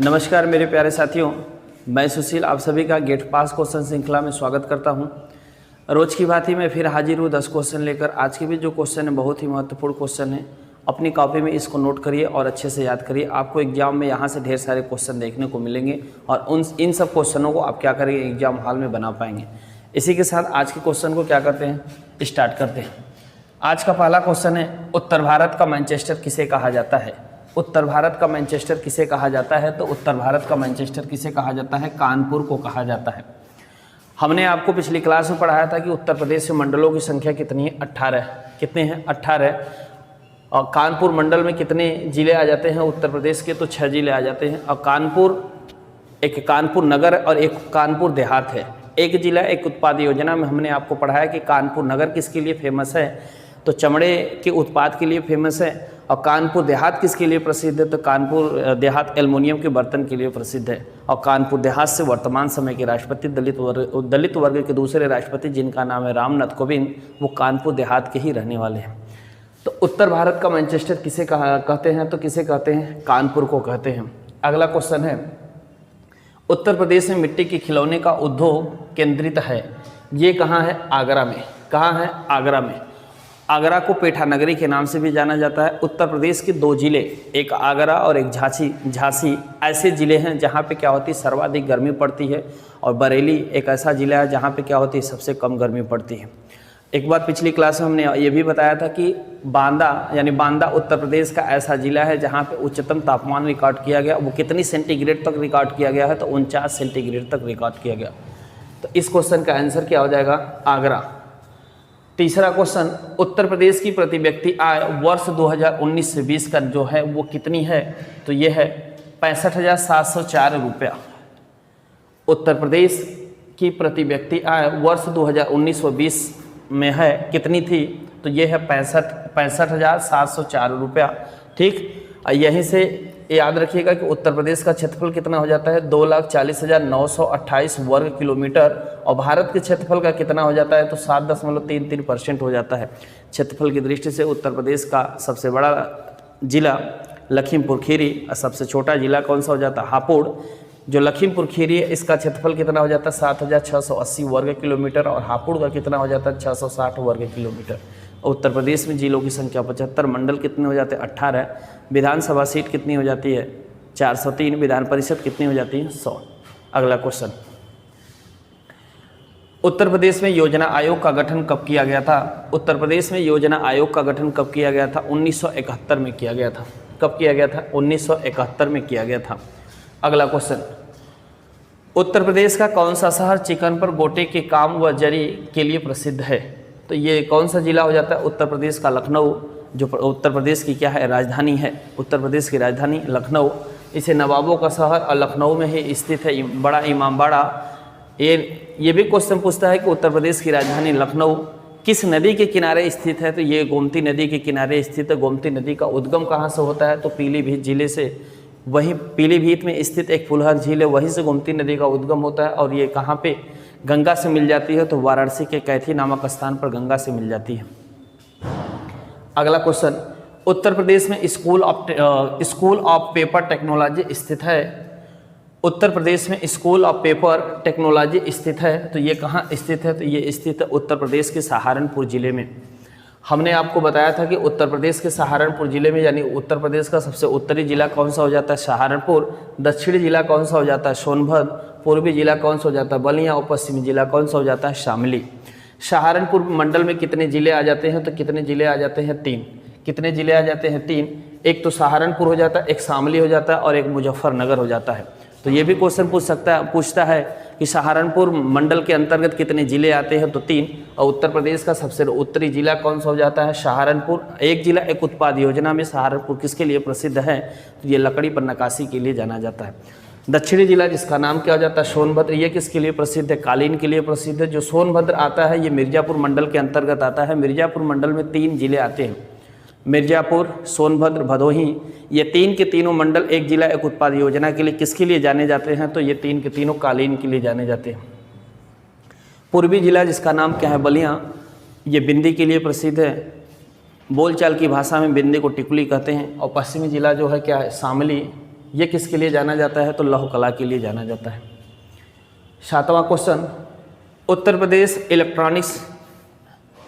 नमस्कार मेरे प्यारे साथियों, मैं सुशील आप सभी का गेट पास क्वेश्चन श्रृंखला में स्वागत करता हूं। रोज की भांति मैं फिर हाजिर हूं 10 क्वेश्चन लेकर। आज के भी जो क्वेश्चन है बहुत ही महत्वपूर्ण क्वेश्चन है। अपनी कॉपी में इसको नोट करिए और अच्छे से याद करिए। आपको एग्जाम में यहाँ से ढेर सारे क्वेश्चन देखने को मिलेंगे और इन सब क्वेश्चनों को आप क्या करेंगे, एग्जाम हॉल में बना पाएंगे। इसी के साथ आज के क्वेश्चन को क्या करते हैं, स्टार्ट करते हैं। आज का पहला क्वेश्चन है, उत्तर भारत का मैनचेस्टर किसे कहा जाता है? उत्तर भारत का मैनचेस्टर किसे कहा जाता है? तो उत्तर भारत का मैनचेस्टर किसे कहा जाता है? कानपुर को कहा जाता है। हमने आपको पिछली क्लास में पढ़ाया था कि उत्तर प्रदेश में मंडलों की संख्या कितनी है? 18। कितने हैं? 18। और कानपुर मंडल में कितने जिले आ जाते हैं उत्तर प्रदेश के? तो 6 जिले आ जाते हैं। और एक कानपुर नगर और एक कानपुर देहात है। एक जिला एक उत्पाद योजना में हमने आपको पढ़ाया कि कानपुर नगर किसके लिए फेमस है? तो चमड़े के उत्पाद के लिए फेमस है। और कानपुर देहात किसके लिए प्रसिद्ध है? तो कानपुर देहात एल्युमिनियम के बर्तन के लिए प्रसिद्ध है। और कानपुर देहात से वर्तमान समय के राष्ट्रपति दलित वर्ग के दूसरे राष्ट्रपति जिनका नाम है रामनाथ कोविंद, वो कानपुर देहात के ही रहने वाले हैं। तो उत्तर भारत का मैनचेस्टर किसे कहते हैं? तो किसे कहते हैं? कानपुर को कहते हैं। अगला क्वेश्चन है, उत्तर प्रदेश में मिट्टी के खिलौने का उद्योग केंद्रित है, ये कहाँ है? आगरा में। कहाँ है? आगरा में। आगरा को पेठा नगरी के नाम से भी जाना जाता है। उत्तर प्रदेश के 2 जिले, एक आगरा और एक झांसी ऐसे जिले हैं जहाँ पे क्या होती है, सर्वाधिक गर्मी पड़ती है। और बरेली एक ऐसा जिला है जहाँ पे क्या होती है, सबसे कम गर्मी पड़ती है। एक बार पिछली क्लास में हमने ये भी बताया था कि बांदा उत्तर प्रदेश का ऐसा जिला है जहाँ पे उच्चतम तापमान रिकॉर्ड किया गया। वो कितनी सेंटीग्रेड तक रिकॉर्ड किया गया है? तो 49 सेंटीग्रेड तक रिकॉर्ड किया गया। तो इस क्वेश्चन का आंसर क्या हो जाएगा? आगरा। तीसरा क्वेश्चन, उत्तर प्रदेश की प्रति व्यक्ति आय वर्ष 2019 से 20 का जो है वो कितनी है? तो ये है 65,704 रुपया। उत्तर प्रदेश की प्रति व्यक्ति आय वर्ष 2019-20 में है, कितनी थी? तो ये है 65,704 रुपया। ठीक, यहीं से याद रखिएगा कि उत्तर प्रदेश का क्षेत्रफल कितना हो जाता है? 2,40,928 वर्ग किलोमीटर। और भारत के क्षेत्रफल का कितना हो जाता है? तो 7.33% हो जाता है। क्षेत्रफल की दृष्टि से उत्तर प्रदेश का सबसे बड़ा जिला लखीमपुर खीरी और सबसे छोटा जिला कौन सा हो जाता है? हापुड़। जो लखीमपुर खीरी है इसका क्षेत्रफल कितना हो जाता है? 7,680 वर्ग किलोमीटर। और हापुड़ का कितना हो जाता है? 660 वर्ग किलोमीटर। उत्तर प्रदेश में जिलों की संख्या 75, मंडल कितने हो जाते हैं? 18। विधानसभा सीट कितनी हो जाती है? 403। विधान परिषद कितनी हो जाती है? 100। अगला क्वेश्चन, उत्तर प्रदेश में योजना आयोग का गठन कब किया गया था? उत्तर प्रदेश में योजना आयोग का गठन कब किया गया था? 1971 में किया गया था। कब किया गया था? 1971 में किया गया था। अगला क्वेश्चन, उत्तर प्रदेश का कौन सा शहर चिकन पर गोटे के काम व जरी के लिए प्रसिद्ध है? तो ये कौन सा जिला हो जाता है? उत्तर प्रदेश का लखनऊ, जो उत्तर प्रदेश की क्या है? राजधानी है। उत्तर प्रदेश की राजधानी लखनऊ। इसे नवाबों का शहर और लखनऊ में ही स्थित है बड़ा इमामबाड़ा। ये भी क्वेश्चन पूछता है कि उत्तर प्रदेश की राजधानी लखनऊ किस नदी के किनारे स्थित है? तो ये गोमती नदी के किनारे स्थित है। गोमती नदी का उद्गम कहाँ से होता है? तो पीलीभीत जिले से। वहीं पीलीभीत में स्थित एक फुलहर झील है, वहीं से गोमती नदी का उद्गम होता है। और ये कहाँ पे गंगा से मिल जाती है? तो वाराणसी के कैथी नामक स्थान पर गंगा से मिल जाती है। अगला क्वेश्चन, उत्तर प्रदेश में स्कूल ऑफ पेपर टेक्नोलॉजी स्थित है। उत्तर प्रदेश में स्कूल ऑफ पेपर टेक्नोलॉजी स्थित है, तो ये कहाँ स्थित है? तो ये स्थित है उत्तर प्रदेश के सहारनपुर जिले में। हमने आपको बताया था कि उत्तर प्रदेश के सहारनपुर जिले में, यानी उत्तर प्रदेश का सबसे उत्तरी जिला कौन सा हो जाता है? सहारनपुर। दक्षिणी जिला कौन सा हो जाता है? सोनभद्र। पूर्वी जिला कौन सा हो जाता है? बलिया। और पश्चिमी जिला कौन सा हो जाता है? शामली। सहारनपुर मंडल में कितने जिले आ जाते हैं? तो कितने जिले आ जाते हैं? 3। कितने जिले आ जाते हैं? 3। एक तो सहारनपुर हो जाता है, एक शामली हो जाता है और एक मुजफ्फरनगर हो जाता है। तो ये भी क्वेश्चन पूछता है कि सहारनपुर मंडल के अंतर्गत कितने जिले आते हैं? तो 3। और उत्तर प्रदेश का सबसे उत्तरी जिला कौन सा हो जाता है? सहारनपुर। एक जिला एक उत्पाद योजना में सहारनपुर किसके लिए प्रसिद्ध है? तो ये लकड़ी पर नक्काशी के लिए जाना जाता है। दक्षिणी जिला जिसका नाम क्या हो जाता है? सोनभद्र। ये किसके लिए प्रसिद्ध है? कालीन के लिए प्रसिद्ध है। जो सोनभद्र आता है ये मिर्जापुर मंडल के अंतर्गत आता है। मिर्जापुर मंडल में 3 जिले आते हैं, मिर्जापुर, सोनभद्र, भदोही। ये 3 के तीनों मंडल एक जिला एक उत्पाद योजना के लिए किसके लिए जाने जाते हैं? तो ये 3 के तीनों कालीन के लिए जाने जाते हैं। पूर्वी जिला जिसका नाम क्या है? बलिया। ये बिंदी के लिए प्रसिद्ध है। बोलचाल की भाषा में बिंदी को टिकुली कहते हैं। और पश्चिमी जिला जो है क्या है? शामली। ये किसके लिए जाना जाता है? तो लौह कला के लिए जाना जाता है। 7वां क्वेश्चन, उत्तर प्रदेश इलेक्ट्रॉनिक्स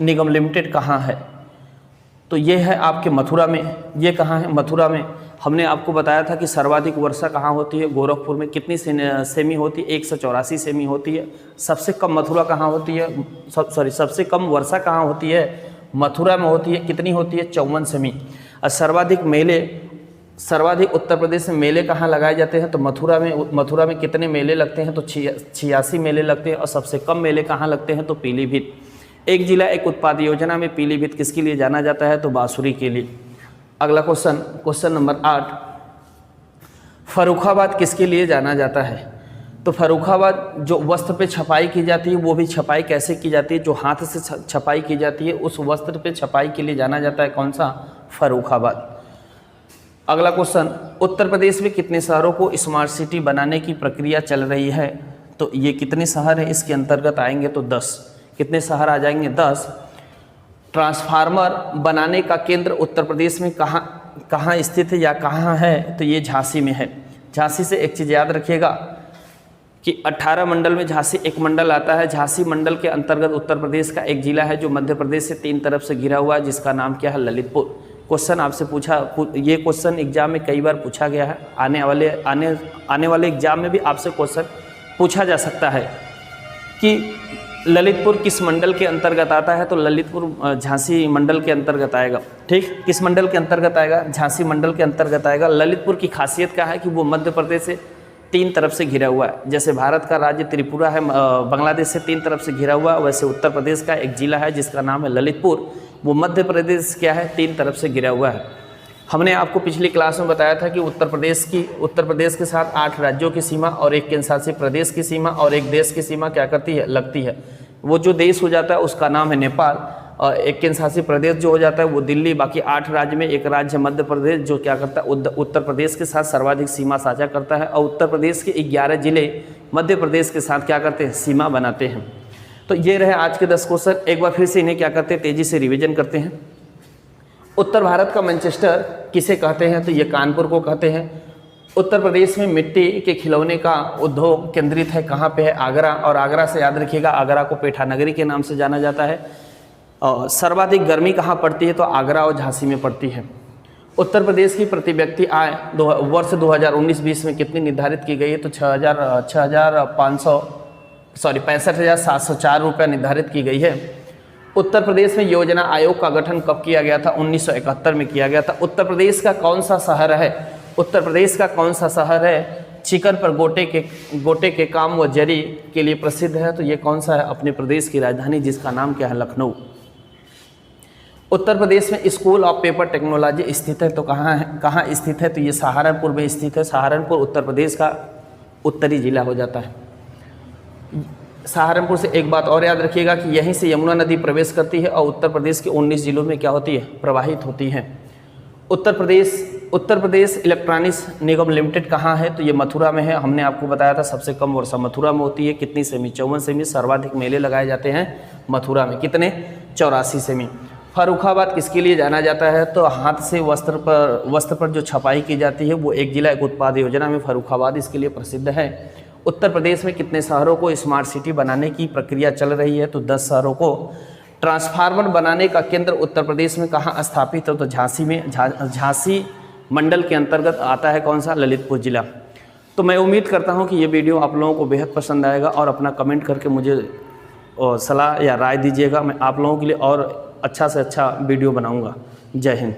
निगम लिमिटेड कहाँ है? तो ये है आपके मथुरा में। ये कहाँ है? मथुरा में। हमने आपको बताया था कि सर्वाधिक वर्षा कहाँ होती है? गोरखपुर में। कितनी सेमी होती है? 184 सेमी होती है। सबसे कम मथुरा कहाँ होती है? सबसे कम वर्षा कहाँ होती है? मथुरा में होती है। कितनी होती है? 54 सेमी। और सर्वाधिक उत्तर प्रदेश में मेले कहाँ लगाए जाते हैं? तो मथुरा में कितने मेले लगते हैं? तो 86 मेले लगते हैं। और सबसे कम मेले कहाँ लगते हैं? तो पीलीभीत। एक जिला एक उत्पाद योजना में पीलीभीत किसके लिए जाना जाता है? तो बांसुरी के लिए। अगला क्वेश्चन नंबर 8, फर्रुखाबाद किसके लिए जाना जाता है? तो फर्रुखाबाद जो वस्त्र पे छपाई की जाती है, वो भी छपाई कैसे की जाती है? जो हाथ से छपाई की जाती है, उस वस्त्र पे छपाई के लिए जाना जाता है। कौन सा? फर्रुखाबाद। अगला क्वेश्चन, उत्तर प्रदेश में कितने शहरों को स्मार्ट सिटी बनाने की प्रक्रिया चल रही है? तो ये कितने शहर हैं इसके अंतर्गत आएंगे? तो 10। कितने शहर आ जाएंगे? 10। ट्रांसफार्मर बनाने का केंद्र उत्तर प्रदेश में कहाँ स्थित है या कहाँ है? तो ये झांसी में है। झांसी से एक चीज़ याद रखिएगा कि 18 मंडल में झांसी एक मंडल आता है। झांसी मंडल के अंतर्गत उत्तर प्रदेश का एक जिला है जो मध्य प्रदेश से 3 तरफ से घिरा हुआ है, जिसका नाम क्या है? ललितपुर। क्वेश्चन आपसे ये क्वेश्चन एग्जाम में कई बार पूछा गया है। आने वाले एग्जाम में भी आपसे क्वेश्चन पूछा जा सकता है कि ललितपुर किस मंडल के अंतर्गत आता है? तो ललितपुर झांसी मंडल के अंतर्गत आएगा। ठीक, किस मंडल के अंतर्गत आएगा? झांसी मंडल के अंतर्गत आएगा। ललितपुर की खासियत क्या है? कि वो मध्य प्रदेश से 3 तरफ से घिरा हुआ है। जैसे भारत का राज्य त्रिपुरा है, बांग्लादेश से 3 तरफ से घिरा हुआ है, वैसे उत्तर प्रदेश का एक जिला है जिसका नाम है ललितपुर, वो मध्य प्रदेश क्या है? 3 तरफ से घिरा हुआ है। हमने आपको पिछली क्लास में बताया था कि उत्तर प्रदेश के साथ 8 राज्यों की सीमा और एक केंद्र शासित प्रदेश की सीमा और एक देश की सीमा क्या करती है? लगती है। वो जो देश हो जाता है उसका नाम है नेपाल, और एक केंद्र शासित प्रदेश जो हो जाता है वो दिल्ली। बाकी 8 राज्य में एक राज्य मध्य प्रदेश जो क्या करता है? उत्तर प्रदेश के साथ सर्वाधिक सीमा साझा करता है। और उत्तर प्रदेश के 11 जिले मध्य प्रदेश के साथ क्या करते हैं? सीमा बनाते हैं। तो ये रहे आज के 10 क्वेश्चन। एक बार फिर से इन्हें क्या करते हैं? तेजी से रिवीजन करते हैं। उत्तर भारत का मैनचेस्टर किसे कहते हैं? तो ये कानपुर को कहते हैं। उत्तर प्रदेश में मिट्टी के खिलौने का उद्योग केंद्रित है कहाँ पे है? आगरा। और आगरा से याद रखिएगा, आगरा को पेठा नगरी के नाम से जाना जाता है। और सर्वाधिक गर्मी कहाँ पड़ती है? तो आगरा और झांसी में पड़ती है। उत्तर प्रदेश की प्रति व्यक्ति आय वर्ष 2019-20 में कितनी निर्धारित की गई है? तो 65,704 रुपये निर्धारित की गई है। उत्तर प्रदेश में योजना आयोग का गठन कब किया गया था? 1971 में किया गया था। उत्तर प्रदेश का कौन सा शहर है? उत्तर प्रदेश का कौन सा शहर है चिकन पर गोटे के काम व जरी के लिए प्रसिद्ध है? तो ये कौन सा है? अपने प्रदेश की राजधानी जिसका नाम क्या है? लखनऊ। उत्तर प्रदेश में स्कूल ऑफ पेपर टेक्नोलॉजी स्थित है, तो कहाँ स्थित है? तो ये सहारनपुर में स्थित है। सहारनपुर उत्तर प्रदेश का उत्तरी जिला हो जाता है। सहारनपुर से एक बात और याद रखिएगा कि यहीं से यमुना नदी प्रवेश करती है और उत्तर प्रदेश के 19 जिलों में क्या होती है? प्रवाहित होती है। उत्तर प्रदेश इलेक्ट्रॉनिक्स निगम लिमिटेड कहाँ है? तो ये मथुरा में है। हमने आपको बताया था सबसे कम वर्षा मथुरा में होती है। कितनी सेमी? 54 सेमी। सर्वाधिक मेले लगाए जाते हैं मथुरा में। कितने? 84 सेमी। फर्रुखाबाद किसके लिए जाना जाता है? तो हाथ से वस्त्र पर जो छपाई की जाती है, वो एक जिला एक उत्पाद योजना में फर्रुखाबाद इसके लिए प्रसिद्ध है। उत्तर प्रदेश में कितने शहरों को स्मार्ट सिटी बनाने की प्रक्रिया चल रही है? तो 10 शहरों को। ट्रांसफार्मर बनाने का केंद्र उत्तर प्रदेश में कहाँ स्थापित है? तो झांसी में। झांसी मंडल के अंतर्गत आता है कौन सा? ललितपुर जिला। तो मैं उम्मीद करता हूँ कि ये वीडियो आप लोगों को बेहद पसंद आएगा और अपना कमेंट करके मुझे सलाह या राय दीजिएगा। मैं आप लोगों के लिए और अच्छा से अच्छा वीडियो बनाऊँगा। जय हिंद।